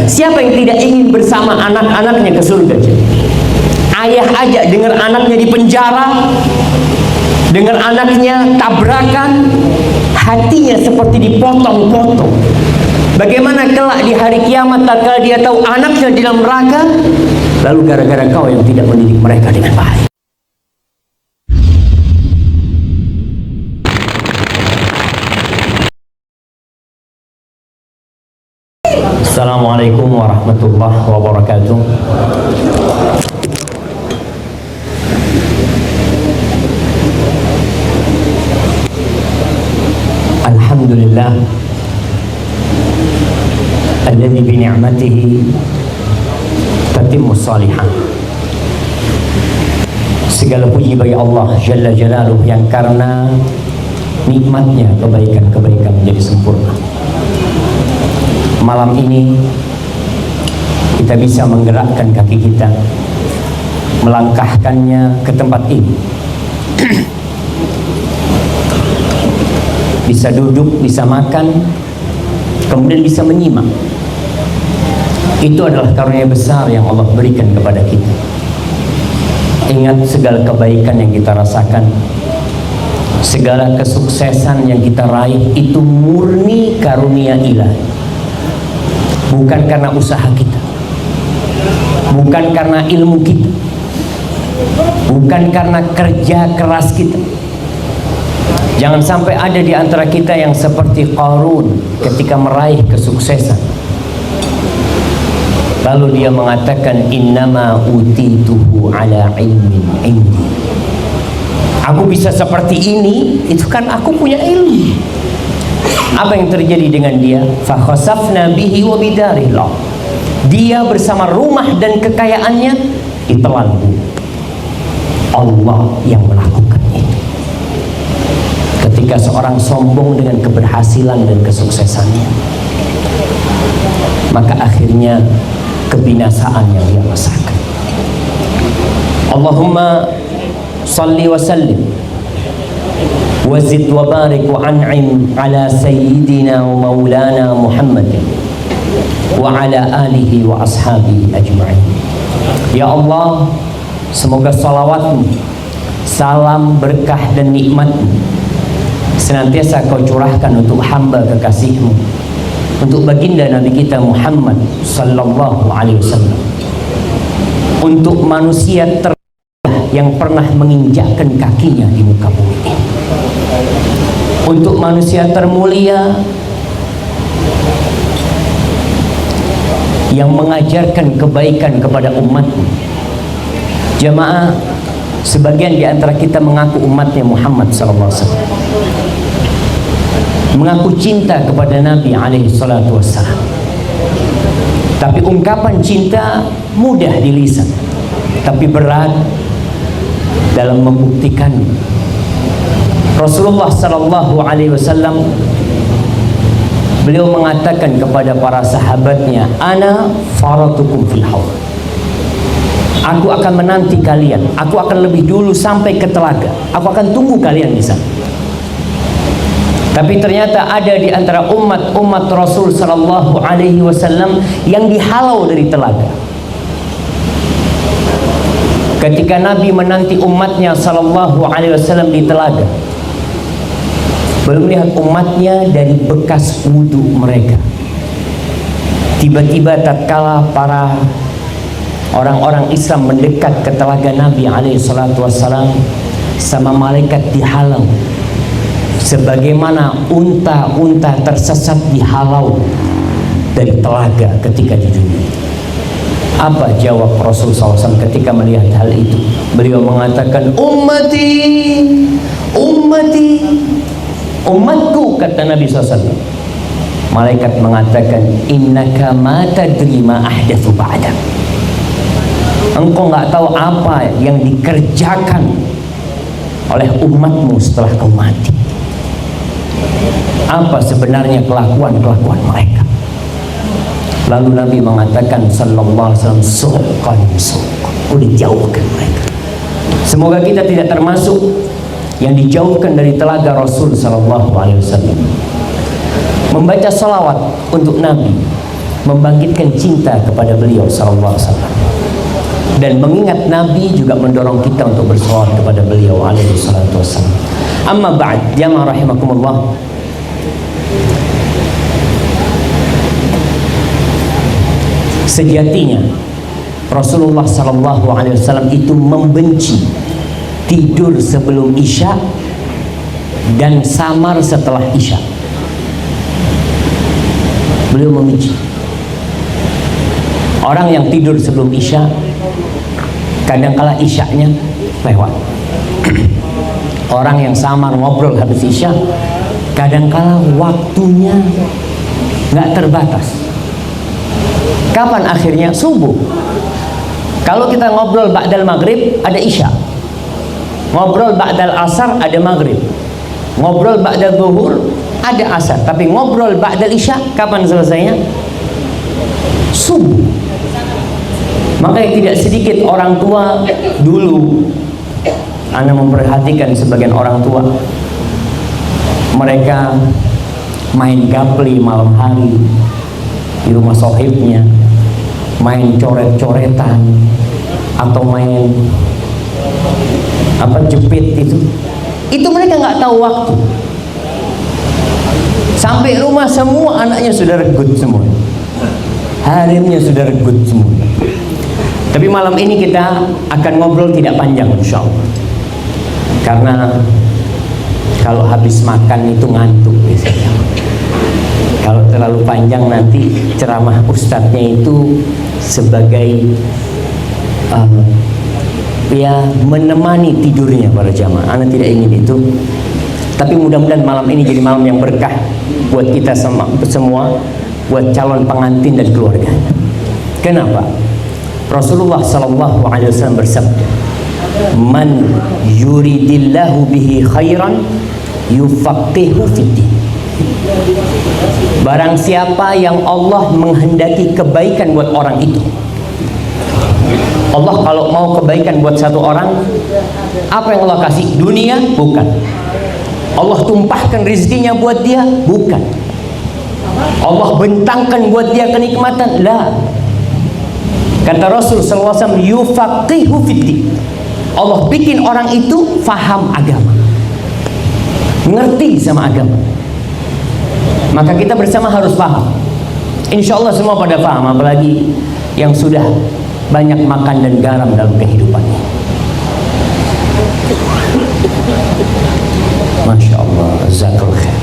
Siapa yang tidak ingin bersama anak-anaknya ke surga? Ayah aja dengar anaknya di penjara, dengar anaknya tabrakan, hatinya seperti dipotong-potong. Bagaimana kelak di hari kiamat tatkala dia tahu anaknya di dalam neraka, lalu gara-gara kau yang tidak mendidik mereka dengan baik. Assalamualaikum warahmatullahi wabarakatuh. Alhamdulillah alladzi bi ni'matihi tatimmu shalihan. Segala puji bagi Allah Jalla Jalaluhu yang karena nikmatnya kebaikan-kebaikan menjadi sempurna. Malam ini kita bisa menggerakkan kaki kita, melangkahkannya ke tempat ini. Bisa duduk, bisa makan, kemudian bisa menyimak. Itu adalah karunia besar yang Allah berikan kepada kita. Ingat segala kebaikan yang kita rasakan, segala kesuksesan yang kita raih, itu murni karunia ilahi. Bukan karena usaha kita, bukan karena ilmu kita, bukan karena kerja keras kita. Jangan sampai ada di antara kita yang seperti Qarun ketika meraih kesuksesan, lalu dia mengatakan innama utituhu ala ilmin indi. Aku bisa seperti ini, itu kan aku punya ilmu. Apa yang terjadi dengan dia? Fa khasafna bihi wa bidarihi. Dia bersama rumah dan kekayaannya ditelan bumi. Allah yang melakukan itu. Ketika seorang sombong dengan keberhasilan dan kesuksesannya, maka akhirnya kebinasaan yang dia rasakan. Allahumma salli wa sallim wazid wa barik wa an'im ala sayyidina wa maulana Muhammad wa ala alihi wa ashabihi ajma'in. Ya Allah, semoga salawatmu, salam, berkah dan nikmatmu senantiasa kau curahkan untuk hamba kekasihmu, untuk baginda Nabi kita Muhammad sallallahu alaihi wasallam, untuk manusia terbaik yang pernah menginjakkan kakinya di muka bumi ini, untuk manusia termulia yang mengajarkan kebaikan kepada umatnya. Jamaah, sebagian di antara kita mengaku umatnya Muhammad sallallahu alaihi wasallam, mengaku cinta kepada Nabi alaihi salatu wassalam, tapi ungkapan cinta mudah di lisan, tapi berat dalam membuktikan. Rasulullah sallallahu alaihi wasallam, beliau mengatakan kepada para sahabatnya, ana faratukum fil haud. Aku akan menanti kalian, aku akan lebih dulu sampai ke telaga, aku akan tunggu kalian di sana. Tapi ternyata ada di antara umat Rasul sallallahu alaihi wasallam yang dihalau dari telaga. Ketika Nabi menanti umatnya sallallahu alaihi wasallam di telaga, belum lihat umatnya dari bekas wudhu mereka. Tiba-tiba tatkala para orang-orang Islam mendekat ke telaga Nabi alaihi salatu wassalam, sama malaikat dihalau sebagaimana unta-unta tersesat dihalau dari telaga ketika di dunia. Apa jawab Rasul SAW ketika melihat hal itu? Beliau mengatakan, ummati, ummati, umatku, kata Nabi SAW. Malaikat mengatakan, innaka ma tadri ma ahdatsu ba'dak. Engkau nggak tahu apa yang dikerjakan oleh umatmu setelah kau mati. Apa sebenarnya kelakuan-kelakuan mereka? Lalu Nabi mengatakan sallallahu alaihi wasallam, suqan suqan, udah jauhkan mereka. Semoga kita tidak termasuk yang dijauhkan dari telaga Rasul sallallahu alaihi wasallam. Membaca salawat untuk Nabi, membangkitkan cinta kepada beliau sallallahu alaihi wasallam. Dan mengingat Nabi juga mendorong kita untuk bersolawat kepada beliau alaihi salatu wasallam. Amma ba'd, jamaah rahimakumullah. Sejatinya Rasulullah sallallahu alaihi wasallam itu membenci tidur sebelum Isya dan samar setelah Isya. Beliau membenci orang yang tidur sebelum Isya, kadangkala Isyanya lewat. Orang yang samar ngobrol habis Isya, kadangkala waktunya nggak terbatas. Kapan akhirnya? Subuh. Kalau kita ngobrol ba'dal maghrib, ada Isya. Ngobrol ba'dal asar, ada maghrib. Ngobrol ba'dal zuhur, ada asar. Tapi ngobrol ba'dal Isya, kapan selesainya? Subuh. Makanya tidak sedikit orang tua dulu, Anda memperhatikan sebagian orang tua, mereka main gapli malam hari di rumah sohibnya, main coret-coretan atau main jepit itu mereka nggak tahu waktu. Sampai rumah semua anaknya sudah regut semua, harimnya sudah regut semua. Tapi malam ini kita akan ngobrol tidak panjang insya Allah, karena kalau habis makan itu ngantuk biasanya. Kalau terlalu panjang nanti ceramah ustadznya itu sebagai menemani tidurnya para jamaah. Anda tidak ingin itu. Tapi mudah-mudahan malam ini jadi malam yang berkah buat kita semua, buat calon pengantin dan keluarganya. Kenapa? Rasulullah sallallahu alaihi wasallam bersabda, "Man yuridillahu bihi khairan yufaqihu fiddin." Barang siapa yang Allah menghendaki kebaikan buat orang itu. Allah kalau mau kebaikan buat satu orang, apa yang Allah kasih? Dunia? Bukan. Allah tumpahkan rezekinya buat dia? Bukan. Allah bentangkan buat dia kenikmatan? La. Kata Rasul sallallahu alaihi wasallam, yufaqihu fiddin. Allah bikin orang itu faham agama, ngerti sama agama. Maka kita bersama harus paham. Insya Allah semua pada paham, apalagi yang sudah banyak makan dan garam dalam kehidupannya. Masya Allah, jazakallahu khair.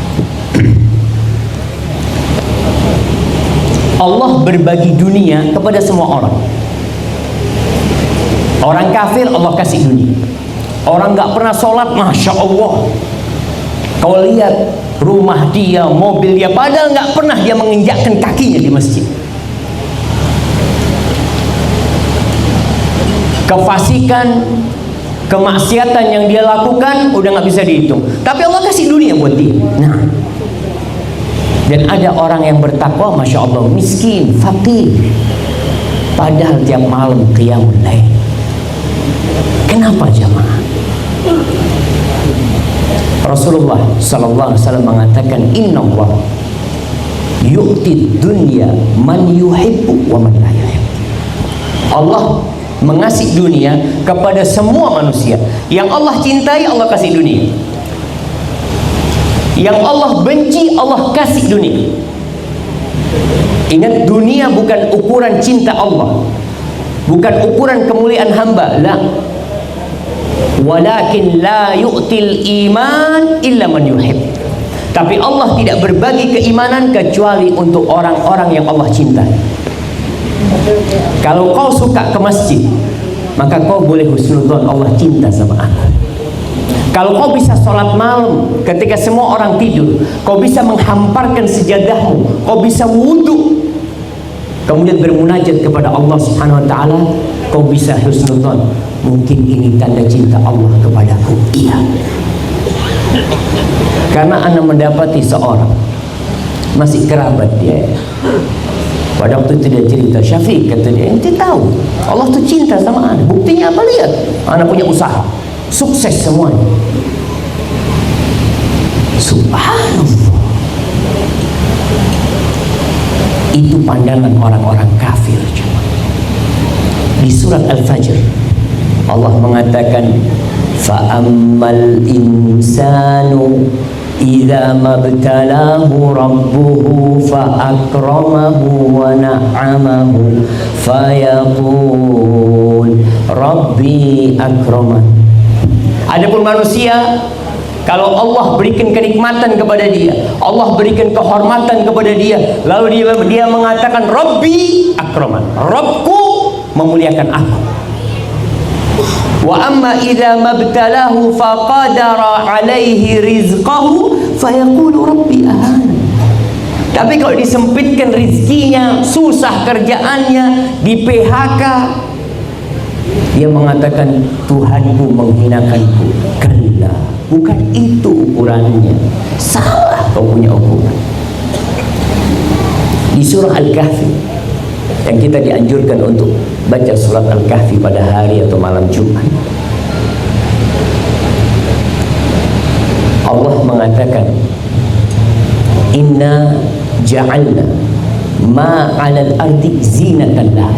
Allah berbagi dunia kepada semua orang. Orang kafir Allah kasih dunia. Orang nggak pernah sholat, Masya Allah, kau lihat rumah dia, mobil dia, padahal nggak pernah dia menginjakkan kakinya di masjid. Kefasikan, kemaksiatan yang dia lakukan udah nggak bisa dihitung. Tapi Allah kasih dunia buat dia. Nah, dan ada orang yang bertakwa, Masya Allah, miskin, fakir, padahal tiap malam qiyamul lail. Kenapa jamaah? Rasulullah sallallahu alaihi wasallam mengatakan, Inna Allah yu'ti dunya man yuhibbu wa man la yuhibbu. Allah mengasih dunia kepada semua manusia. Yang Allah cintai Allah kasih dunia, yang Allah benci Allah kasih dunia. Ingat, dunia bukan ukuran cinta Allah, bukan ukuran kemuliaan hamba. La. Walakin la yu'til iman illa man yuhib. Tapi Allah tidak berbagi keimanan kecuali untuk orang-orang yang Allah cintai. Kalau kau suka ke masjid, maka kau boleh husnudzon, Allah cinta sama aku. Kalau kau bisa sholat malam ketika semua orang tidur, kau bisa menghamparkan sejadahmu, kau bisa wudhu, kemudian bermunajat kepada Allah Subhanahu wa taala, kau bisa husnudzon, mungkin ini tanda cinta Allah kepadaku. Iya. Karena Anda mendapati seorang masih kerabat dia. Pada waktu itu dia cerita, Syafiq, kata dia, ente tahu Allah tuh cinta sama Anda. Buktinya apa? Lihat, Anda punya usaha, sukses semuanya. Subhanallah. Itu pandangan orang-orang kafir. Di surat Al-Fajr Allah mengatakan, fa'ammal insanu idza mabtalahu rabbuhu fa'akramahu wa na'amahu fayaqul rabbi akraman. Adapun manusia, kalau Allah berikan kenikmatan kepada dia, Allah berikan kehormatan kepada dia, lalu dia mengatakan Rabbi akraman, Rabbku memuliakan aku. Wa amma idza mabtalahu faqadara alaihi rizqahu fayaqulu rabbi ahan. Tapi kalau disempitkan rizkinya, susah kerjaannya, di PHK, dia mengatakan Tuhanku menghinakanku. Kalla, bukan itu ukurannya. Salah kau punya ukuran. Di surah Al-Kahfi, yang kita dianjurkan untuk baca surat Al-Kahfi pada hari atau malam Jumat, Allah mengatakan, inna ja'alna ma 'alal ardi zinatan lah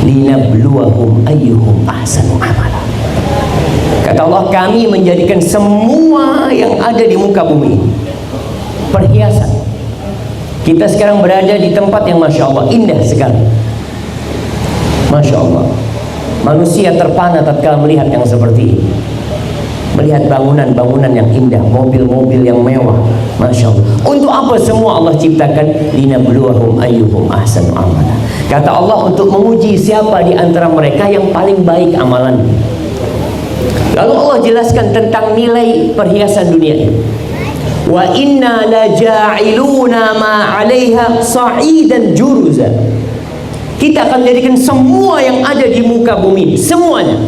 linabluwahum ayyuhum ahsanu amala. Kata Allah, kami menjadikan semua yang ada di muka bumi perhiasan. Kita sekarang berada di tempat yang Masya Allah indah sekali. Masya Allah, manusia terpana tatkala melihat yang seperti ini, melihat bangunan-bangunan yang indah, mobil-mobil yang mewah. Masya Allah. Untuk apa semua Allah ciptakan? Linabluwahum ayyuhum ahsanu amala. Kata Allah, untuk menguji siapa di antara mereka yang paling baik amalan. Lalu Allah jelaskan tentang nilai perhiasan dunia ini. Wa inna la ja'iluna ma 'alaiha sa'idan juruza. Kita akan jadikan semua yang ada di muka bumi, semuanya.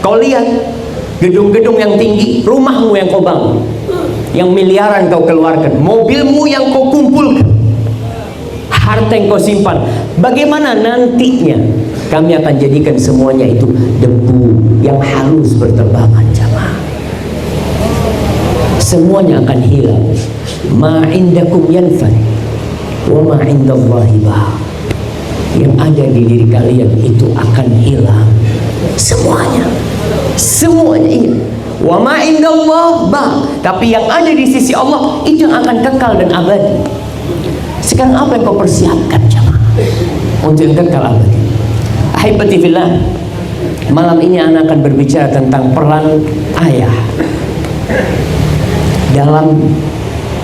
Kau lihat gedung-gedung yang tinggi, rumahmu yang kau bangun, yang miliaran kau keluarkan, mobilmu yang kau kumpulkan, harta yang kau simpan, bagaimana nantinya kami akan jadikan semuanya itu debu yang halus berterbangan, jamaah. Semuanya akan hilang. Ma indakum yanfad wa ma indallahi baq. Yang ada di diri kalian itu akan hilang semuanya. Semuanya ini. Wa ma indallah baq. Tapi yang ada di sisi Allah itu yang akan kekal dan abadi. Sekarang apa yang kau persiapkan, jemaah, untuk yang kekal abadi? Ahibati fillah, malam ini anak akan berbicara tentang peran ayah dalam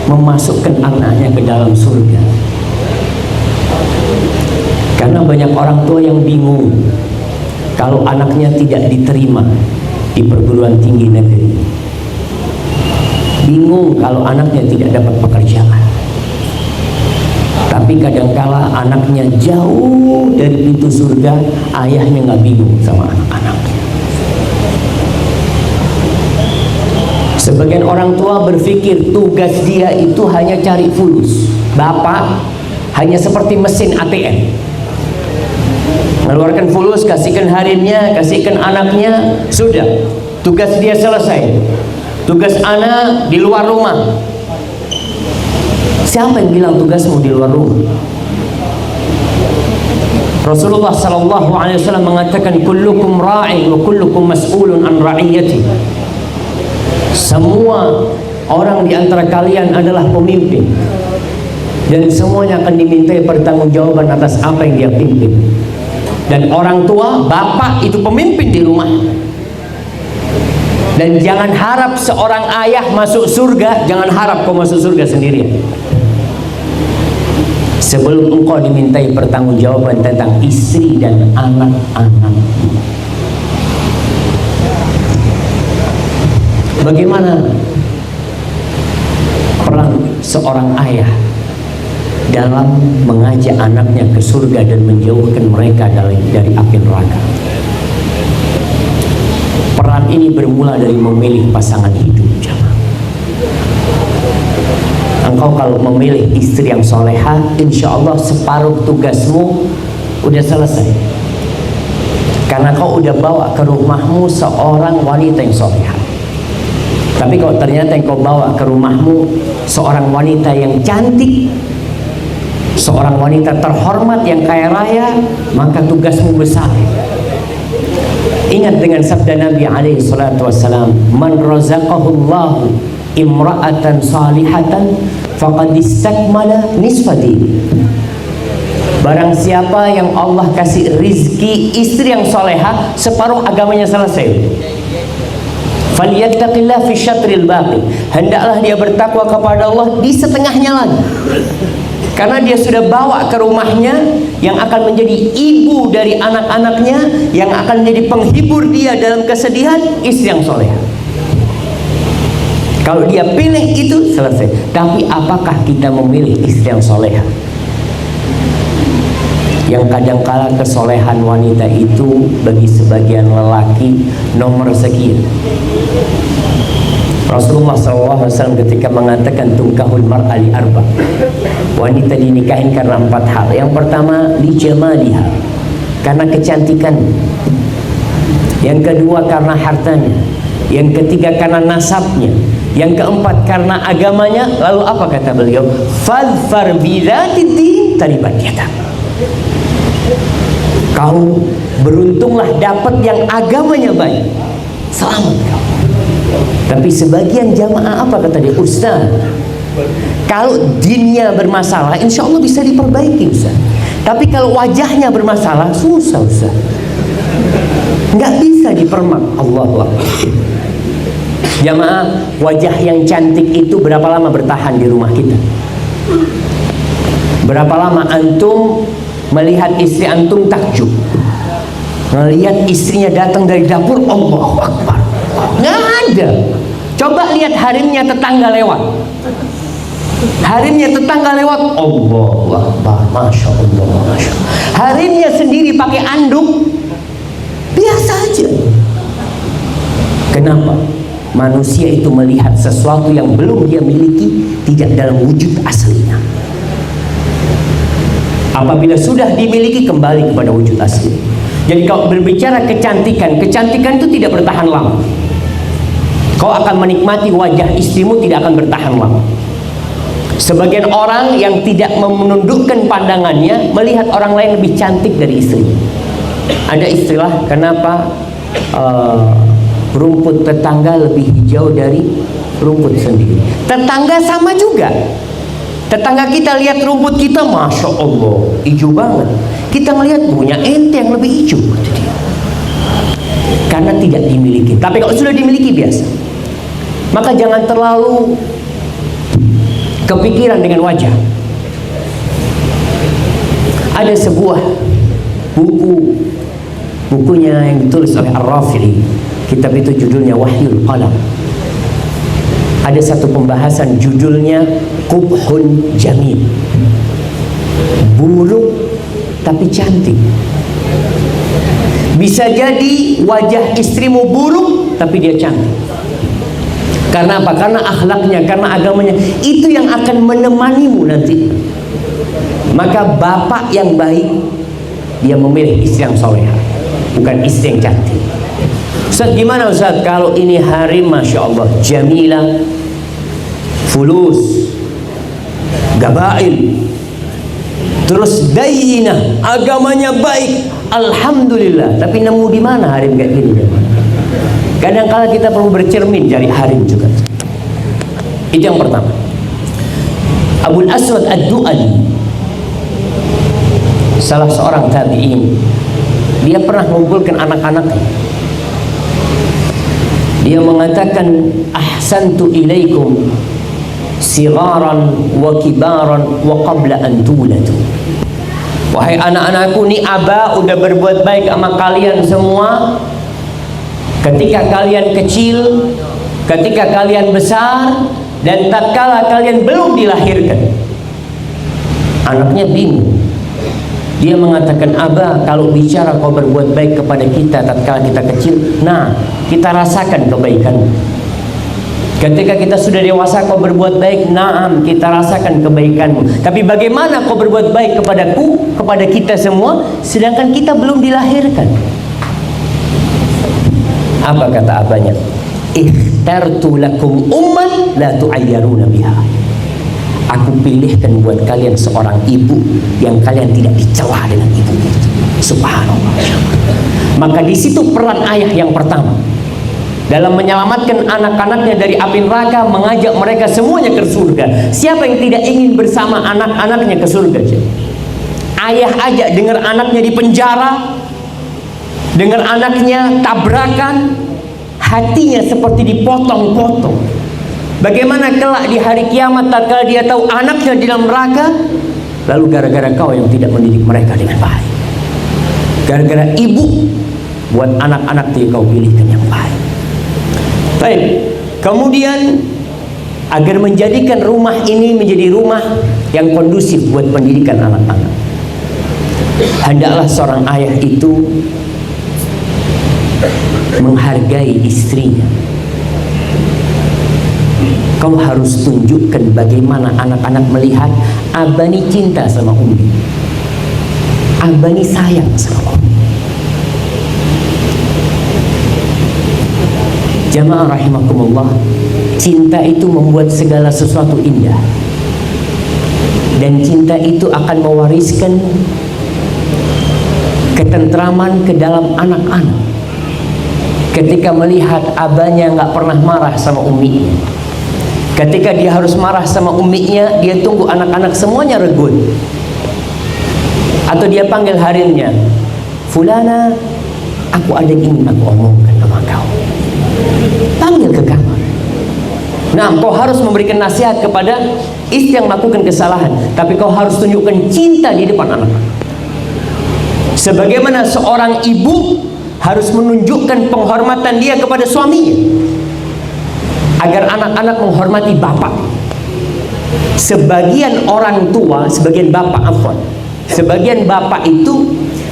memasukkan anaknya ke dalam surga. Karena banyak orang tua yang bingung kalau anaknya tidak diterima di perguruan tinggi negeri, bingung kalau anaknya tidak dapat pekerjaan. Tapi kadangkala anaknya jauh dari pintu surga, ayahnya nggak bingung sama anak-anaknya. Sebagian orang tua berpikir tugas dia itu hanya cari fulus. Bapak hanya seperti mesin ATM, mengeluarkan fulus, kasihkan harimnya, kasihkan anaknya, sudah, tugas dia selesai. Tugas anak di luar rumah. Siapa yang bilang tugasmu di luar rumah? Rasulullah sallallahu alaihi wasallam mengatakan, kullukum ra'in wa kullukum mas'ulun an ra'iyati. Semua orang di antara kalian adalah pemimpin, dan semuanya akan dimintai pertanggungjawaban atas apa yang dia pimpin. Dan orang tua, bapak itu pemimpin di rumah. Dan jangan harap seorang ayah masuk surga, jangan harap kau masuk surga sendirian. Sebelum engkau dimintai pertanggungjawaban tentang istri dan anak-anak. Bagaimana peran seorang ayah dalam mengajak anaknya ke surga dan menjauhkan mereka dari api neraka? Peran ini bermula dari memilih pasangan hidup, jamaah. Engkau kalau memilih istri yang soleha, insya Allah separuh tugasmu udah selesai. Karena kau udah bawa ke rumahmu seorang wanita yang soleha. Tapi kalau ternyata yang kau bawa ke rumahmu seorang wanita yang cantik, seorang wanita terhormat yang kaya raya, maka tugasmu besar. Ingat dengan sabda Nabi alaihi salatu wassalam, man razaqahullahu imra'atan salihatan faqad istakmala nisfa dini. Barang siapa yang Allah kasih rizki istri yang soleha, separuh agamanya selesai. Falyattaqillah fi syatril baqi. Hendaklah dia bertakwa kepada Allah di setengahnya lagi. Karena dia sudah bawa ke rumahnya yang akan menjadi ibu dari anak-anaknya, yang akan menjadi penghibur dia dalam kesedihan, istri yang soleha. Kalau dia pilih itu selesai. Tapi apakah kita memilih istri yang soleha? Yang kadangkala kesolehan wanita itu bagi sebagian lelaki nomor sekian. Rasulullah SAW ketika mengatakan tungkahul mar'a li arba, wanita dinikahin karena 4 hal. Yang pertama li jamaliha, karena kecantikan. Yang kedua karena hartanya. Yang ketiga karena nasabnya. Yang keempat karena agamanya. Lalu apa kata beliau? Fadfar bidzatid din taribat yadak. Kau beruntunglah dapat yang agamanya baik, selamat kau. Tapi sebagian jamaah apa kata dia? Ustaz, kalau dinnya bermasalah insya Allah bisa diperbaiki Ustaz. Tapi kalau wajahnya bermasalah susah Ustaz, nggak bisa dipermak. Allah. Jamaah, wajah yang cantik itu berapa lama bertahan di rumah kita? Berapa lama antum melihat istri antum takjub, melihat istrinya datang dari dapur, Allahu Akbar? Nggak ada. Coba lihat harimnya tetangga lewat. Harimnya tetangga lewat, Allahu Akbar, Masya Allah, Masya Allah. Harimnya sendiri pakai anduk, biasa aja. Kenapa? Manusia itu melihat sesuatu yang belum dia miliki tidak dalam wujud aslinya. Apabila sudah dimiliki, kembali kepada wujud asli. Jadi kalau berbicara kecantikan, kecantikan itu tidak bertahan lama. Kau akan menikmati wajah istrimu, tidak akan bertahan lama. Sebagian orang yang tidak menundukkan pandangannya melihat orang lain lebih cantik dari istrinya. Ada istilah, kenapa rumput tetangga lebih hijau dari rumput sendiri. Tetangga sama juga. Tetangga kita lihat rumput kita, Masya Allah, hijau banget. Kita melihat punya ente yang lebih hijau. Karena tidak dimiliki. Tapi kalau sudah dimiliki biasa. Maka jangan terlalu kepikiran dengan wajah. Ada sebuah bukunya yang ditulis oleh Ar-Rafi'i. Kitab itu judulnya Wahyul Qalam. Ada satu pembahasan judulnya Qubhun Jamil, buruk tapi cantik. Bisa jadi wajah istrimu buruk tapi dia cantik. Karena apa? Karena akhlaknya, karena agamanya. Itu yang akan menemanimu nanti. Maka bapak yang baik, dia memilih istri yang solehah, bukan istri yang cantik. Ustaz, gimana Ustaz kalau ini harim Masya Allah, jamilah, fulus, gabail, terus dayyinah, agamanya baik, alhamdulillah. Tapi nemu di mana harim kayak gini? Kadang-kala kita perlu bercermin cari harim juga. Itu yang pertama. Abul Aswad Ad-Du'ali, salah seorang tabi'in, dia pernah mengumpulkan anak-anaknya. Dia mengatakan, ahsantu ilaikum sigharan wa kibaran wa qabla an tuladu. Wahai anak-anakku, nih Aba udah berbuat baik sama kalian semua ketika kalian kecil, ketika kalian besar, dan tatkala kalian belum dilahirkan. Anaknya bingung. Dia mengatakan, Aba, kalau bicara kau berbuat baik kepada kita tatkala kita kecil, nah, kita rasakan kebaikan. Ketika kita sudah dewasa kau berbuat baik, naam, kita rasakan kebaikanmu. Tapi bagaimana kau berbuat baik kepadaku, kepada kita semua, sedangkan kita belum dilahirkan? Apa kata abahnya? Ikhtartu lakum umman la tu'ayyaruna biha. Aku pilihkan buat kalian seorang ibu yang kalian tidak dicela dengan ibu itu. Subhanallah. Maka di situ peran ayah yang pertama dalam menyelamatkan anak-anaknya dari api neraka, mengajak mereka semuanya ke surga. Siapa yang tidak ingin bersama anak-anaknya ke surga? Ayah ajak, dengar anaknya di penjara, dengar anaknya tabrakan, hatinya seperti dipotong-potong. Bagaimana kelak di hari kiamat tatkala dia tahu anaknya di dalam neraka, lalu gara-gara kau yang tidak mendidik mereka dengan baik, gara-gara ibu buat anak-anak yang kau pilihkan yang baik. Baik, kemudian agar menjadikan rumah ini menjadi rumah yang kondusif buat pendidikan anak-anak, hendaklah seorang ayah itu menghargai istrinya. Kau harus tunjukkan bagaimana anak-anak melihat Abah ini cinta sama Umi, Abah ini sayang sama Umi. Jamaah rahimakumullah, cinta itu membuat segala sesuatu indah, dan cinta itu akan mewariskan ketentraman ke dalam anak-anak. Ketika melihat abahnya nggak pernah marah sama uminya, ketika dia harus marah sama uminya, dia tunggu anak-anak semuanya regut, atau dia panggil harimnya, Fulana, aku ada yang ingin aku omongkan sama kau. Panggil ke kamar. Nah, kau harus memberikan nasihat kepada istri yang melakukan kesalahan, tapi kau harus tunjukkan cinta di depan anak-anak. Sebagaimana seorang ibu harus menunjukkan penghormatan dia kepada suaminya, agar anak-anak menghormati bapak. Sebagian orang tua, sebagian bapak itu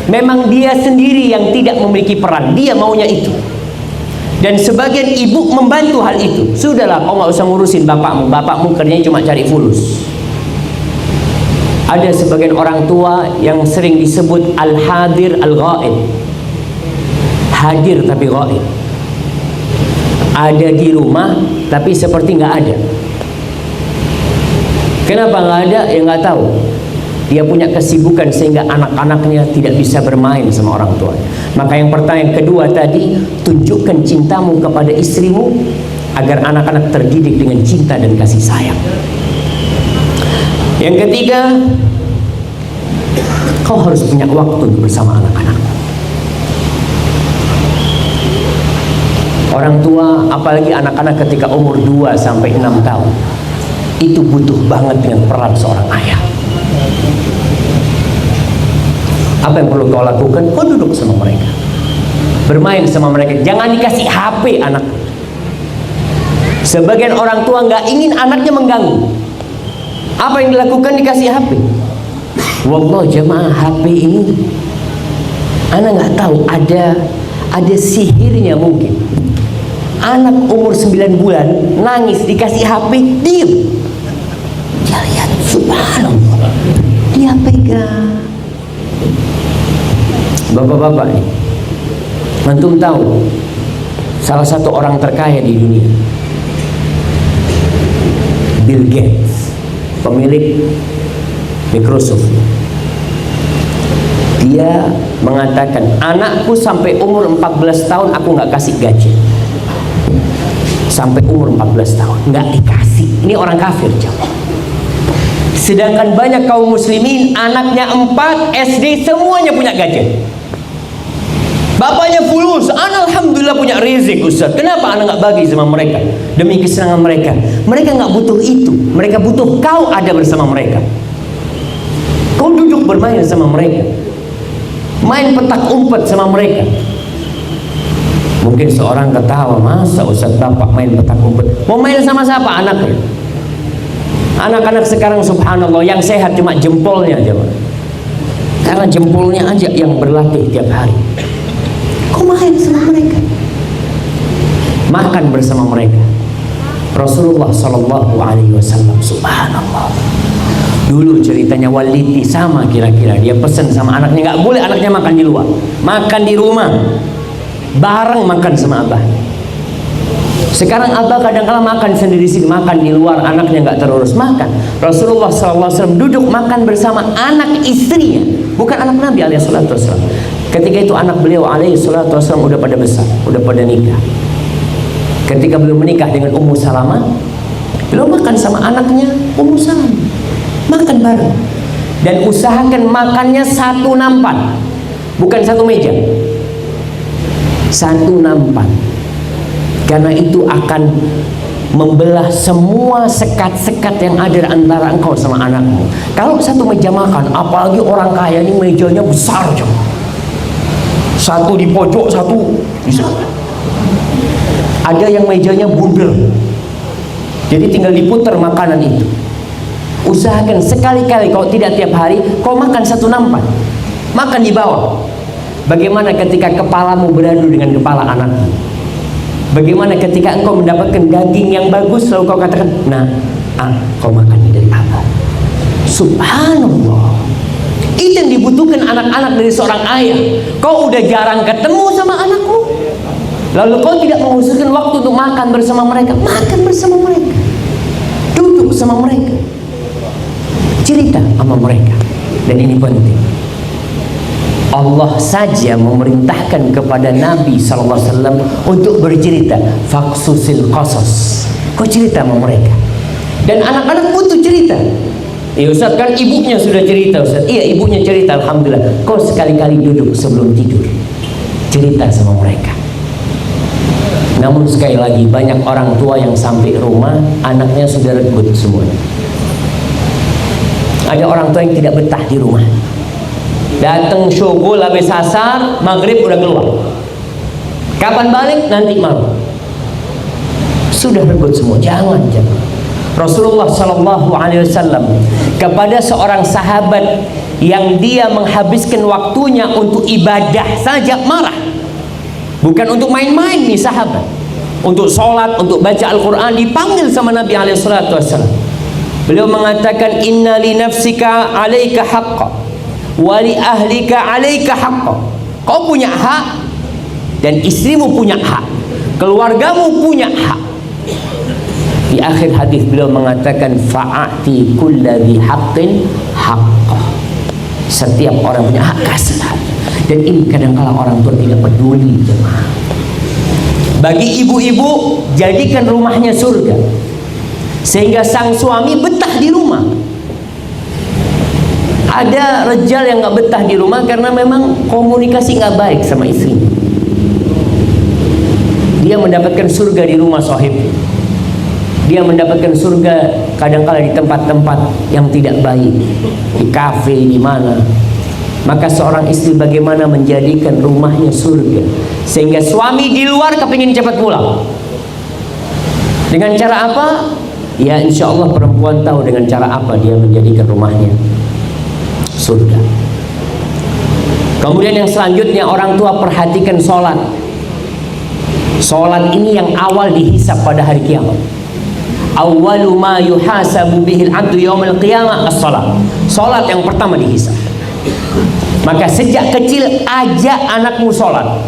memang dia sendiri yang tidak memiliki peran, dia maunya itu. Dan sebagian ibu membantu hal itu. Sudahlah, kau nggak usah ngurusin bapakmu kerjanya cuma cari fulus. Ada sebagian orang tua yang sering disebut al-hadir al-ghaib, hadir tapi ghaib, ada di rumah tapi seperti nggak ada. Kenapa nggak ada? Ya nggak tahu. Dia punya kesibukan sehingga anak-anaknya tidak bisa bermain sama orang tua. Maka yang pertama, yang kedua tadi, tunjukkan cintamu kepada istrimu agar anak-anak terdidik dengan cinta dan kasih sayang. Yang ketiga, kau harus punya waktu untuk bersama anak-anak. Orang tua, apalagi anak-anak ketika umur 2 sampai 6 tahun, itu butuh banget dengan peran seorang ayah. Apa yang perlu kau lakukan? Kau duduk sama mereka, bermain sama mereka. Jangan dikasih HP anak. Sebagian orang tua nggak ingin anaknya mengganggu. Apa yang dilakukan? Dikasih HP. Wallah jamaah, HP ini anak nggak tahu, ada sihirnya mungkin. Anak umur 9 bulan nangis dikasih HP, diem. Dia lihat, subhanallah, dia pegang. Bapak-bapak nih, antum tahu salah satu orang terkaya di dunia, Bill Gates, pemilik Microsoft. Dia mengatakan, anakku sampai umur 14 tahun aku nggak kasih gadget. Sampai umur 14 tahun nggak dikasih. Ini orang kafir, jawab. Sedangkan banyak kaum muslimin anaknya 4 SD semuanya punya gadget. Bapaknya fulus, anak alhamdulillah punya rezeki Ustaz. Kenapa anak nggak bagi sama mereka demi kesenangan mereka? Mereka nggak butuh itu. Mereka butuh kau ada bersama mereka. Kau duduk bermain sama mereka, main petak umpet sama mereka. Mungkin seorang ketawa, masa Ustaz bapak main petak umpet? Mau main sama siapa anaknya? Anak-anak sekarang subhanallah yang sehat cuma jempolnya aja, karena jempolnya aja yang berlatih tiap hari. Kau main sama mereka, makan bersama mereka. Rasulullah Shallallahu Alaihi Wasallam, subhanallah, dulu ceritanya Walidi sama kira-kira, dia pesan sama anaknya, nggak boleh anaknya makan di luar, makan di rumah, bareng makan sama abah. Sekarang abah kadang-kala makan sendiri sini, makan di luar, anaknya nggak terurus, makan. Rasulullah SAW duduk makan bersama anak istrinya, bukan anak Nabi alaihissalam. Ketika itu anak beliau alaihissalam udah pada besar, udah pada nikah. Ketika beliau menikah dengan Ummu Salamah, beliau makan sama anaknya Ummu Salamah, makan bareng. Dan usahakan makannya satu nampan, bukan satu meja, satu nampan. Karena itu akan membelah semua sekat-sekat yang ada antara engkau sama anakmu. Kalau satu meja makan, apalagi orang kaya ini mejanya besar, satu di pojok, satu bisa. Ada yang mejanya bundel, jadi tinggal diputar makanan itu. Usahakan sekali-kali, kalau tidak tiap hari, kau makan satu nampan, makan di bawah. Bagaimana ketika kepalamu beradu dengan kepala anakmu? Bagaimana ketika engkau mendapatkan daging yang bagus, lalu kau katakan, nah, kau makan dari apa? Subhanallah. Itu yang dibutuhkan anak-anak dari seorang ayah. Kau udah jarang ketemu sama anakmu, lalu kau tidak mengkhususkan waktu untuk makan bersama mereka. Makan bersama mereka, duduk sama mereka, cerita sama mereka. Dan ini penting. Allah saja memerintahkan kepada Nabi SAW untuk bercerita, faksusil qasas. Kau cerita sama mereka. Dan anak-anak butuh cerita. Ya Ustaz, kan ibunya sudah cerita Ustaz. Iya, ibunya cerita, alhamdulillah. Kau sekali-kali duduk sebelum tidur, cerita sama mereka. Namun sekali lagi, banyak orang tua yang sampai rumah, anaknya sudah ribut semua. Ada orang tua yang tidak betah di rumah. Datang syukur, habis asar, maghrib udah keluar. Kapan balik? Nanti malam. Sudah ribut semua. Jangan. Rasulullah SAW kepada seorang sahabat yang dia menghabiskan waktunya untuk ibadah saja marah. Bukan untuk main-main nih sahabat. Untuk sholat, untuk baca Al-Quran, dipanggil sama Nabi SAW. Beliau mengatakan, inna li nafsika alaika haqqa wali ahlika alaika haqqa. Kau punya hak dan istrimu punya hak, keluargamu punya hak. Di akhir hadis beliau mengatakan, fa'ati kulladzi haqqin haqqah. Setiap orang punya hak, kasih hak. Dan ini kadang-kala orang tua tidak peduli, jemaah. Bagi ibu-ibu, jadikan rumahnya surga, sehingga sang suami betah di rumah. Ada rejal yang nggak betah di rumah karena memang komunikasi nggak baik sama istrinya. Dia mendapatkan surga di rumah sahib. Dia mendapatkan surga kadang-kala di tempat-tempat yang tidak baik, di kafe, di mana. Maka seorang istri bagaimana menjadikan rumahnya surga, sehingga suami di luar kepingin cepat pulang. Dengan cara apa? Ya insya Allah perempuan tahu dengan cara apa dia menjadikan rumahnya surga. Kemudian yang selanjutnya, orang tua perhatikan sholat. Sholat ini yang awal dihisab pada hari kiamat. Awwalu ma yuhasabu bihil abdu yaumil qiyamah as-sholat. Sholat yang pertama dihisab. Maka sejak kecil ajak anakmu sholat.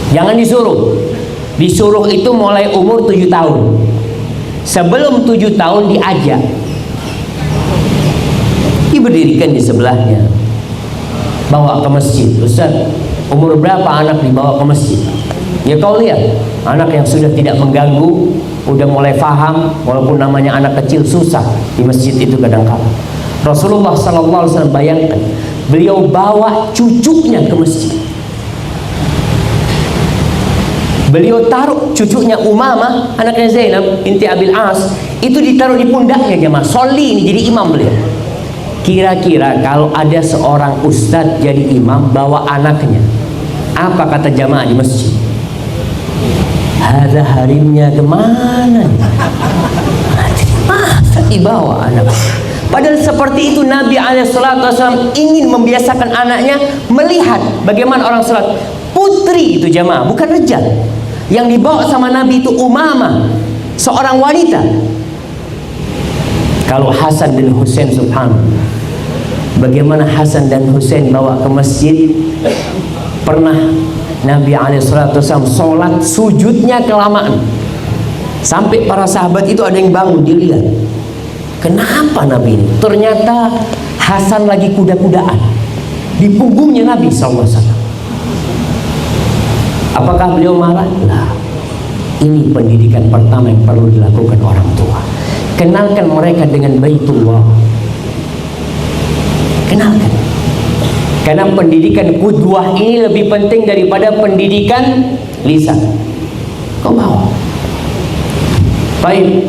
Jangan disuruh. Disuruh itu mulai umur 7 tahun. Sebelum 7 tahun diajak. Diberdirikan di sebelahnya, bawa ke masjid. Ustaz, umur berapa anak dibawa ke masjid? Ya kau lihat, anak yang sudah tidak mengganggu, udah mulai faham, walaupun namanya anak kecil susah di masjid itu kadang-kala. Rasulullah SAW bayangkan, beliau bawa cucunya ke masjid. Beliau taruh cucunya Umamah, anaknya Zainab binti Abil As, itu ditaruh di pundaknya jemaah. Soli ini jadi imam beliau. Kira-kira kalau ada seorang ustadz jadi imam bawa anaknya, apa kata jamaah di masjid? Hadza harimnya kemana? Masa dibawa anak? Padahal seperti itu Nabi SAW ingin membiasakan anaknya melihat bagaimana orang sholat. Putri itu jamaah, bukan rejal. Yang dibawa sama Nabi itu Umamah, seorang wanita. Kalau Hasan dan Husain, subhanallah, bagaimana Hasan dan Husain bawa ke masjid. Pernah Nabi SAW sholat sujudnya kelamaan, Sampai para sahabat itu ada yang bangun, dilihat. Kenapa Nabi ini? Ternyata Hasan lagi kuda-kudaan di punggungnya Nabi SAW. Apakah beliau marah? Lah, ini pendidikan pertama yang perlu dilakukan orang tua. Kenalkan mereka dengan Baitullah. Kenalkan. Karena pendidikan qudwah ini lebih penting daripada pendidikan lisan. Kau mau? Baik.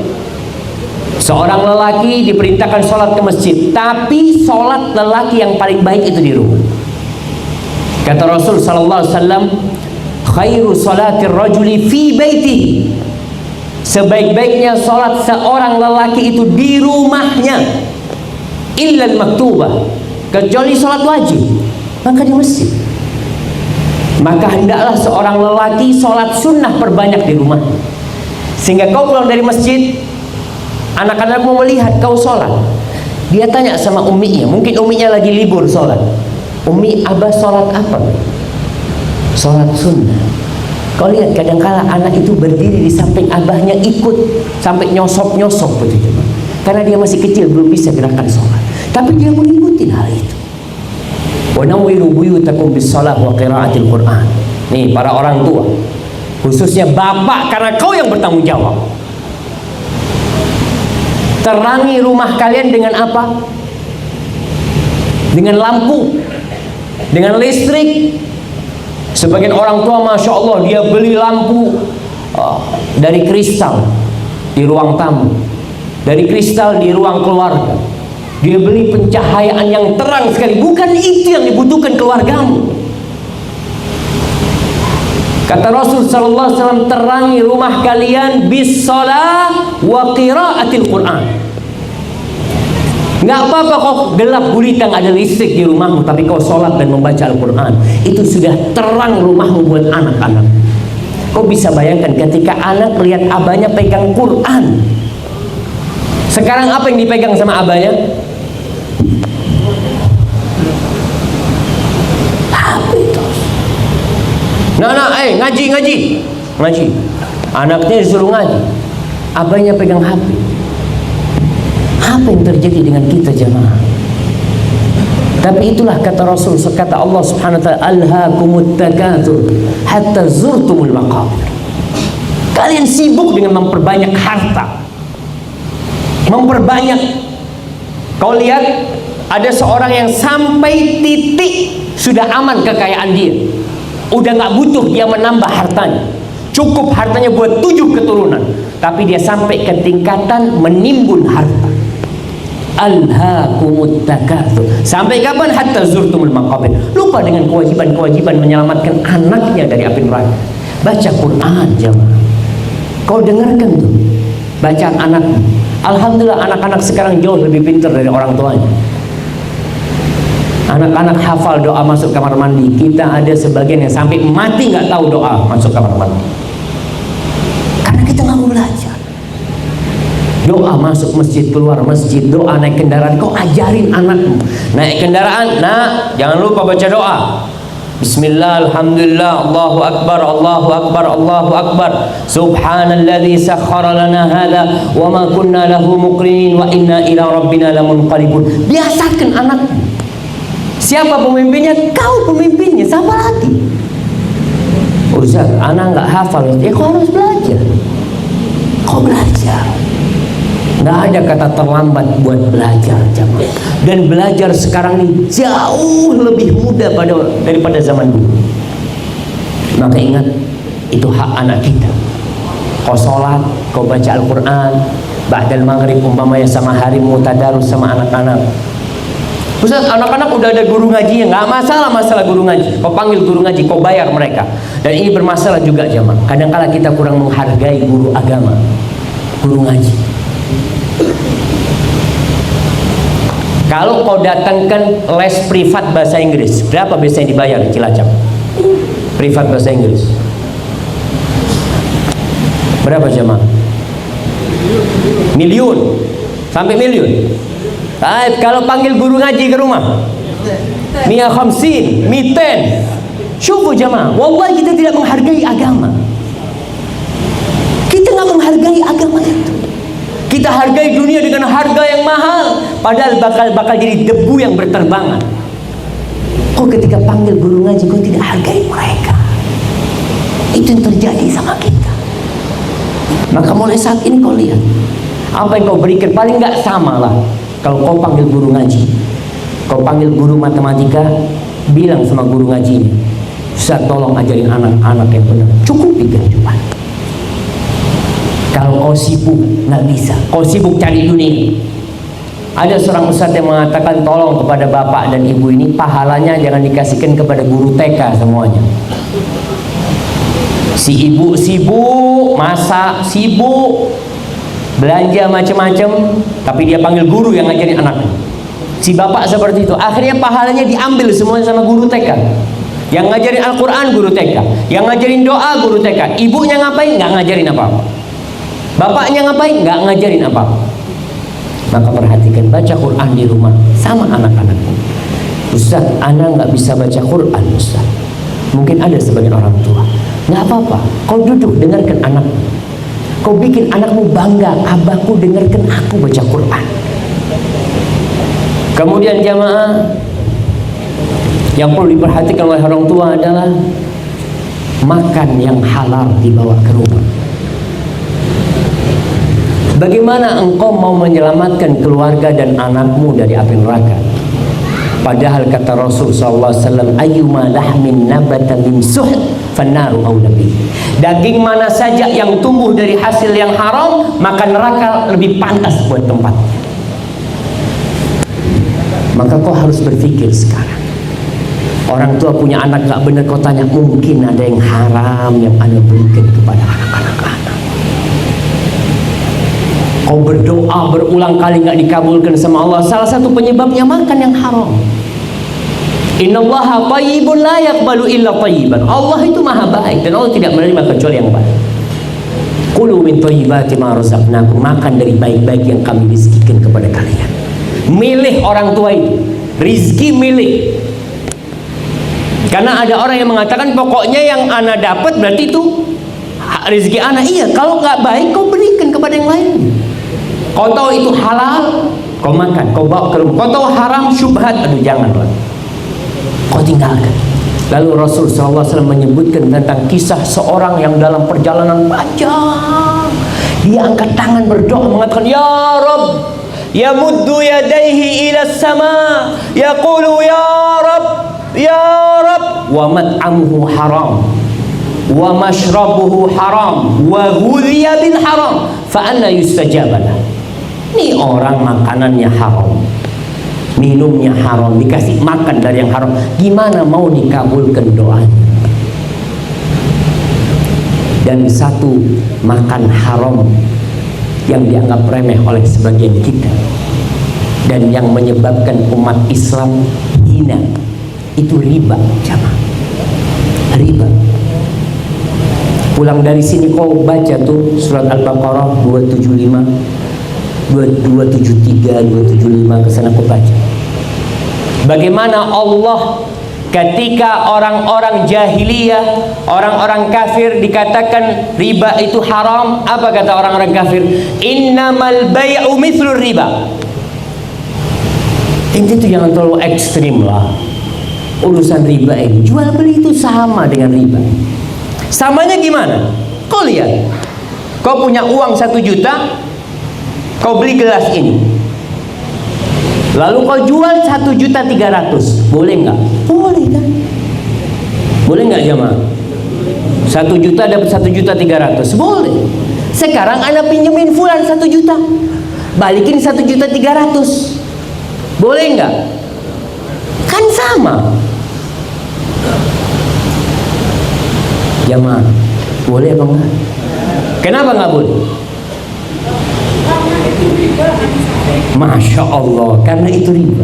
Seorang lelaki diperintahkan sholat ke masjid, tapi sholat lelaki yang paling baik itu di rumah. Kata Rasul sallallahu alaihi wasallam, khairu sholatir rajuli fi baiti. Sebaik-baiknya sholat seorang lelaki itu di rumahnya. Illal maktubah, kecuali sholat wajib, maka di masjid. Maka hendaklah seorang lelaki sholat sunnah perbanyak di rumah, sehingga kau pulang dari masjid, anak-anak mau melihat kau sholat. Dia tanya sama uminya, mungkin uminya lagi libur sholat. Umi, abah sholat apa? Sholat sunnah. Kau lihat kadang-kala anak itu berdiri di samping abahnya, ikut sampai nyosop-nyosop begitu. Karena dia masih kecil, belum bisa gerakan sholat, tapi dia mengikuti hal itu. Wa nawwiru buyutakum bis-shalah wa qiraatil Qur'an. Nih para orang tua, khususnya bapak, karena kau yang bertanggung jawab. Terangi rumah kalian dengan apa? Dengan lampu, dengan listrik. Sebagian orang tua, masya Allah, dia beli lampu dari kristal di ruang tamu, dari kristal di ruang keluarga. Dia beli pencahayaan yang terang sekali. Bukan itu yang dibutuhkan keluargamu. Kata Rasul sallallahu alaihi wasallam, terangi rumah kalian bis shalah wa qiraatil Qur'an. Nggak apa-apa kau gelap gulita, nggak ada listrik di rumahmu, tapi kau sholat dan membaca Al-Quran. Itu sudah terang rumahmu buat anak-anak. Kau bisa bayangkan ketika anak lihat abahnya pegang Quran. Sekarang apa yang dipegang sama abahnya? Apa itu? Nah, ngaji. Anaknya disuruh ngaji, abahnya pegang HP. Apa yang terjadi dengan kita jemaah? Tapi itulah kata Rasul, kata Allah Subhanahu wa taala, alhaakumut takatsur hatta zurtumul maqabir. Kalian sibuk dengan memperbanyak harta, memperbanyak. Kau lihat ada seorang yang sampai titik sudah aman kekayaan dia, udah nggak butuh dia menambah hartanya, cukup hartanya buat 7 keturunan, tapi dia sampai ke tingkatan menimbun harta. Alhaakumut takatsur. Sampai kapan? Hatta zurtumul maqabir. Lupa dengan kewajiban-kewajiban menyelamatkan anaknya dari api neraka. Baca Quran jemaah. Kau dengarkan tuh bacaan anakmu. Alhamdulillah anak-anak sekarang jauh lebih pintar dari orang tuanya. Anak-anak hafal doa masuk kamar mandi. Kita ada sebagian yang sampai mati nggak tahu doa masuk kamar mandi. Karena kita nggak mau belajar. Doa masuk masjid, keluar masjid, doa naik kendaraan. Kau ajarin anakmu naik kendaraan, nah jangan lupa baca doa. Bismillah, alhamdulillah, Allahu akbar, Allahu akbar, Allahu akbar. Subhanalladzi sakhkhara lana hadza wa ma kunna lahu muqrinin wa inna ila rabbina lamunqalibun. Biasakan anakmu. Siapa pemimpinnya? Kau pemimpinnya. Siapa lagi? Ustaz, anak nggak hafal. Ya kau harus belajar. Kau belajar. Nggak ada kata terlambat buat belajar jemaah. Dan belajar sekarang ini jauh lebih mudah daripada zaman dulu. Maka ingat, itu hak anak kita. Kau sholat, kau baca Al-Quran, ba'dal maghrib umpamanya sama hari mutadarus sama anak-anak. Ustaz, anak-anak udah ada guru ngaji, nggak masalah guru ngaji. Kau panggil guru ngaji, kau bayar mereka. Dan ini bermasalah juga jemaah. Kadang-kala kita kurang menghargai guru agama, guru ngaji. Kalau kau datangkan les privat bahasa Inggris, berapa biasanya dibayar di Cilacap? Privat bahasa Inggris berapa jemaah? Miliun sampai miliun. Kalau panggil guru ngaji ke rumah, 150, 200. Syukur jemaah, wallahi kita tidak menghargai agama. Kita nggak menghargai agama itu. Kita hargai dunia dengan harga yang mahal, padahal bakal jadi debu yang berterbangan. Kok ketika panggil guru ngaji kau tidak hargai mereka? Itu yang terjadi sama kita. Maka mulai saat ini kau lihat, apa yang kau berikan paling nggak sama lah. Kalau kau panggil guru ngaji, kau panggil guru matematika, bilang sama guru ngajinya, Ustaz tolong ajarin anak-anak yang benar, cukupi kehidupan. Kalau kau sibuk nggak bisa, kau sibuk cari dunia. Ada seorang ustadz yang mengatakan tolong kepada bapak dan ibu ini pahalanya jangan dikasihkan kepada guru TK semuanya. Si ibu sibuk masak, sibuk belanja macam-macam, tapi dia panggil guru yang ngajarin anaknya. Si bapak seperti itu, akhirnya pahalanya diambil semuanya sama guru TK. Yang ngajarin Al-Quran guru TK, yang ngajarin doa guru TK. Ibunya ngapain? Nggak ngajarin apa-apa. Bapaknya ngapain? Nggak ngajarin apa-apa. Maka perhatikan, baca Quran di rumah sama anak-anakmu. Ustaz, anak nggak bisa baca Quran, Ustaz. Mungkin ada sebagian orang tua. Nggak apa-apa, kau duduk dengarkan anakmu. Kau bikin anakmu bangga, abahku dengarkan aku baca Quran. Kemudian jamaah, yang perlu diperhatikan oleh orang tua adalah makan yang halal dibawa ke rumah. Bagaimana engkau mau menyelamatkan keluarga dan anakmu dari api neraka? Padahal kata Rasul SAW, ayyuma lahmin nabata min suhd fannaru awla bih. Daging mana saja yang tumbuh dari hasil yang haram, maka neraka lebih pantas buat tempatnya. Maka kau harus berpikir sekarang. Orang tua punya anak gak benar, kau tanya, mungkin ada yang haram yang Anda berikan kepada anak-anak Anda. Kau berdoa berulang kali nggak dikabulkan sama Allah. Salah satu penyebabnya makan yang haram. Innallaha thayyibun la yaqbalu illa thayyiban. Allah itu maha baik dan Allah tidak menerima kecuali yang baik. Kulu min thayyibati ma razaqnakum. Makan dari baik-baik yang kami rizkikan kepada kalian. Milih orang tua itu. Rizki milih. Karena ada orang yang mengatakan pokoknya yang ana dapat berarti itu rezeki ana. Iya, kalau nggak baik kau berikan kepada yang lain. Kau tahu itu halal, kau makan, kau bawa ke rumah. Kau tahu haram, syubhat, aduh janganlah, kau tinggalkan. Lalu Rasul SAW menyebutkan tentang kisah seorang yang dalam perjalanan panjang, dia angkat tangan berdoa mengatakan, Ya Rabb, yamuddu yadaihi ila sama, yaqulu Ya Rabb, Ya Rabb, wa mat'amuhu haram, wa mashrabuhu haram, wa ghudhiya bil haram, fa anna yustajabalah. Ini orang makanannya haram, minumnya haram, dikasih makan dari yang haram, gimana mau dikabulkan doanya? Dan satu, makan haram yang dianggap remeh oleh sebagian kita dan yang menyebabkan umat Islam hina, itu riba, jamaah. Riba. Pulang dari sini kau baca tuh surat Al-Baqarah 275, 273, 275, kesana kau baca. Bagaimana Allah ketika orang-orang jahiliyah, orang-orang kafir dikatakan riba itu haram, apa kata orang-orang kafir? Innamal bay'u mithlur riba. Inti itu jangan terlalu ekstrim lah urusan riba ini. Jual beli itu sama dengan riba. Samanya gimana? Kau lihat, kau punya uang 1 juta, kau beli gelas ini, lalu kau jual 1.300.000, boleh nggak? Boleh kan? Boleh nggak jamaah? 1 juta dapat 1.300.000, boleh. Sekarang Anda pinjemin fulan 1 juta, balikin 1.300.000, boleh nggak? Kan sama. Jamaah, boleh apa enggak? Kenapa nggak boleh? Masya Allah, karena itu riba.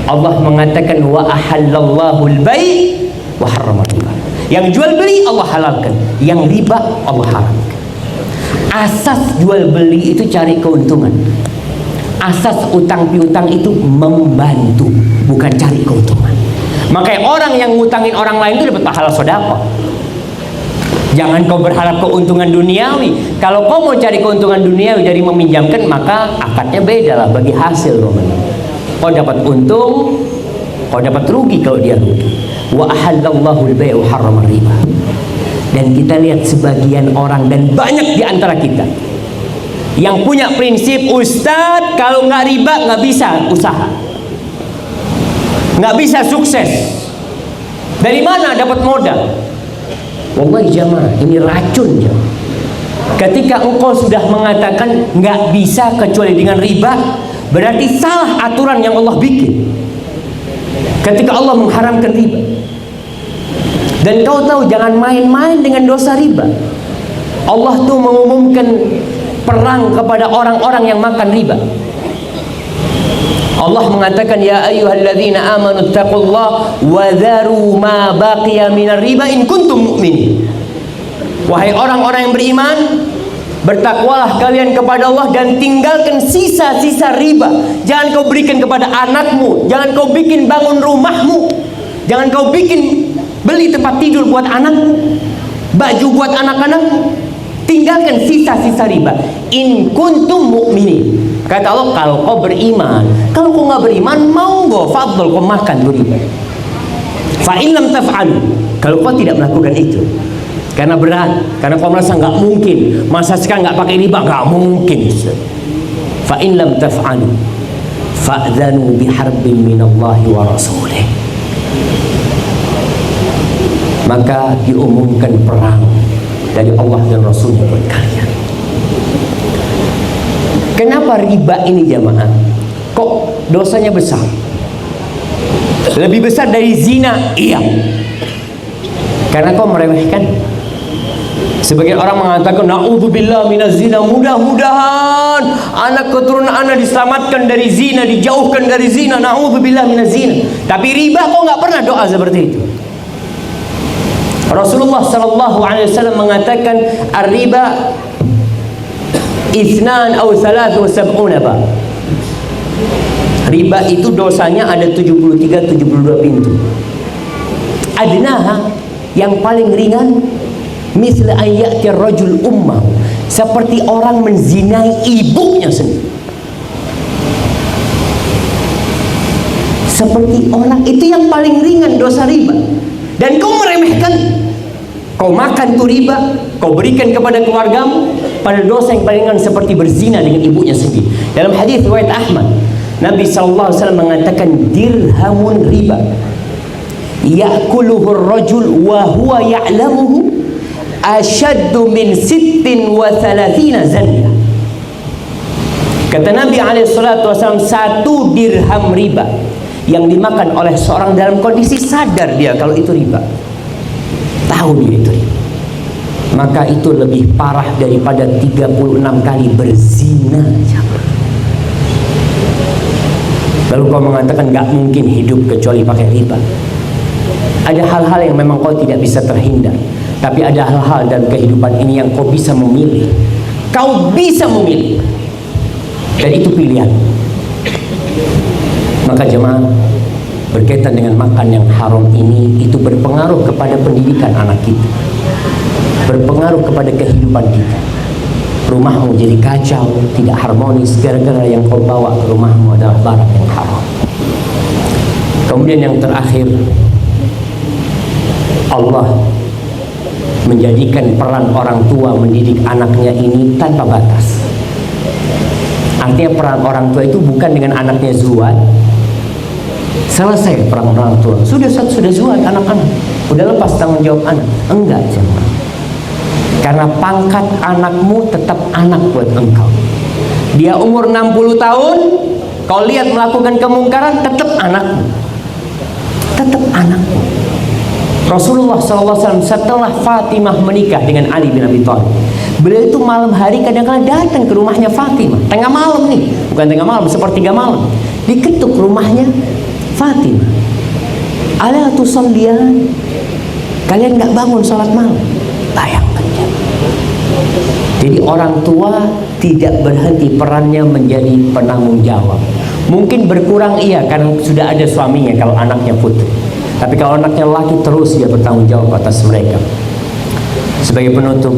Allah mengatakan wa ahallallahu al-bai' wa harrama riba. Yang jual beli Allah halalkan, yang riba Allah haramkan. Asas jual beli itu cari keuntungan. Asas utang piutang itu membantu, bukan cari keuntungan. Makanya orang yang ngutangin orang lain itu dapat pahala sedekah. Jangan kau berharap keuntungan duniawi. Kalau kau mau cari keuntungan duniawi dari meminjamkan, maka akadnya beda lah bagi hasil kau. Kau dapat untung, kau dapat rugi kalau dia rugi. Wa ahallallahu al-bai'a wa harrama riba. Dan kita lihat sebagian orang dan banyak di antara kita yang punya prinsip, Ustadz kalau nggak riba nggak bisa usaha, nggak bisa sukses. Dari mana dapat modal? Wallahi jamaah, ini racun ya. Ketika engkau sudah mengatakan nggak bisa kecuali dengan riba, berarti salah aturan yang Allah bikin. Ketika Allah mengharamkan riba, dan kau tahu jangan main-main dengan dosa riba. Allah tuh mengumumkan perang kepada orang-orang yang makan riba. Allah mengatakan, ya ayyuhalladzina amanu taqullaha wa dharu ma baqiya minar riba in kuntum mu'minin. Wahai orang-orang yang beriman, bertakwalah kalian kepada Allah dan tinggalkan sisa-sisa riba. Jangan kau berikan kepada anakmu, jangan kau bikin bangun rumahmu, jangan kau bikin beli tempat tidur buat anakmu, baju buat anak-anakmu. Tinggalkan sisa-sisa riba. In kuntum mu'minin. Kata Allah, kalau kau beriman. Kalau kau nggak beriman, mau nggak fadl kau makan tuh riba. Fa in lam taf'alu. Kalau kau tidak melakukan itu, karena berat, karena kau merasa nggak mungkin, masa sekarang nggak pakai riba, nggak mungkin. Fa in lam taf'alu fa'dzanu biharbin minallahi wa rasulih. Maka diumumkan perang dari Allah dan Rasulnya buat kalian. Kenapa riba ini jamaah? Kok dosanya besar? Lebih besar dari zina? Iya. Karena kau meremehkan. Sebagian orang mengatakan, na'udzubillah minaz zina, mudah-mudahan anak keturunan anak diselamatkan dari zina, dijauhkan dari zina, na'udzubillah minaz zina. Tapi riba kau nggak pernah doa seperti itu. Rasulullah sallallahu alaihi wasallam mengatakan, ar-riba ithnan aw thalathu sab'una bab. Riba itu dosanya ada 73-72 pintu. Adnaha, yang paling ringan, misal ayati rajul ummah, seperti orang menzinai ibunya sendiri. Seperti orang itu yang paling ringan dosa riba. Dan kau meremehkan, kau makan tuh riba, kau berikan kepada keluargamu, pada dosa yang paling ringan seperti berzina dengan ibunya sendiri. Dalam hadis riwayat Ahmad, Nabi SAW mengatakan, dirhamun riba ya'kuluhu ar-rajul wa huwa ya'lamuhu ashaddu min 36 zanyah. Kata Nabi SAW, satu dirham riba yang dimakan oleh seorang dalam kondisi sadar dia kalau itu riba, tahu dia itu riba, maka itu lebih parah daripada 36 kali berzina. Lalu kau mengatakan gak mungkin hidup kecuali pakai riba. Ada hal-hal yang memang kau tidak bisa terhindar, tapi ada hal-hal dalam kehidupan ini yang kau bisa memilih. Kau bisa memilih, dan itu pilihan. Maka jemaah, berkaitan dengan makan yang haram ini, itu berpengaruh kepada pendidikan anak kita, berpengaruh kepada kehidupan kita. Rumahmu jadi kacau, tidak harmonis, gara-gara yang kau bawa ke rumahmu adalah barang yang haram. Kemudian yang terakhir, Allah menjadikan peran orang tua mendidik anaknya ini tanpa batas. Artinya peran orang tua itu bukan dengan anaknya zuat, selesai peran orang tua, sudah zuat anak-anak, udah lepas tanggung jawab anak. Enggak, jemaah. Karena pangkat anakmu tetap anak buat engkau. Dia umur 60 tahun, kau lihat melakukan kemungkaran, tetap anakmu, tetap anakmu. Rasulullah SAW setelah Fatimah menikah dengan Ali bin Abi Thalib, beliau itu malam hari kadang-kadang datang ke rumahnya Fatimah, tengah malam nih, bukan tengah malam, sepertiga malam, diketuk rumahnya Fatimah. Ala tusalliyan, kalian nggak bangun sholat malam? Bayangkan ya. Jadi orang tua tidak berhenti perannya menjadi penanggung jawab. Mungkin berkurang iya karena sudah ada suaminya kalau anaknya putri. Tapi kalau anaknya laki, terus dia bertanggung jawab atas mereka. Sebagai penutup,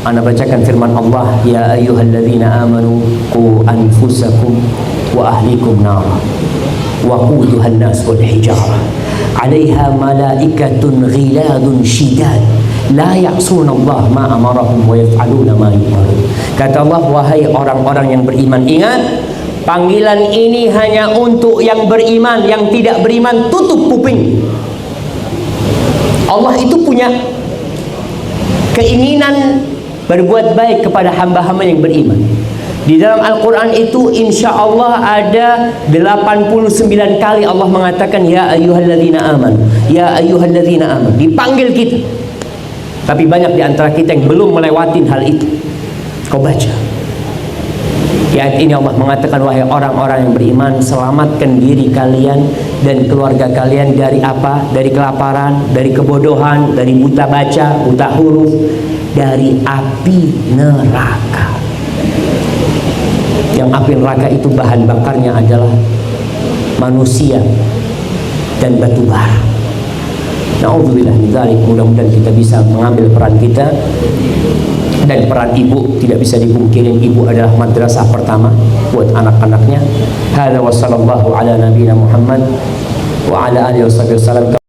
ana bacakan firman Allah, ya ayyuhalladzina amanu qu anfusakum wa ahlikum nar wa quduhan nas wal hijarah 'alaiha malaikatun ghiladun shidad la ya'suna Allah ma amarahum wa yaf'aluna ma yu'marun. Kata Allah, wahai orang-orang yang beriman, ingat, panggilan ini hanya untuk yang beriman. Yang tidak beriman tutup kuping. Allah itu punya keinginan berbuat baik kepada hamba-hamba yang beriman. Di dalam Al-Quran itu insya Allah ada 89 kali Allah mengatakan ya ayyuhalladzina aman, ya ayyuhalladzina aman, dipanggil kita. Tapi banyak di antara kita yang belum melewatin hal itu. Kau baca di ayat ini Allah mengatakan, wahai orang-orang yang beriman, selamatkan diri kalian dan keluarga kalian dari apa? Dari kelaparan, dari kebodohan, dari buta baca, buta huruf, dari api neraka. Yang api neraka itu bahan bakarnya adalah manusia dan batu bara. Na'udzubillah min dzalik. Mudah-mudahan kita bisa mengambil peran kita. Dan peran ibu tidak bisa dipungkiri, ibu adalah madrasah pertama buat anak-anaknya. Hadza wa sallallahu ala nabiyina Muhammad wa ala alihi wasallam.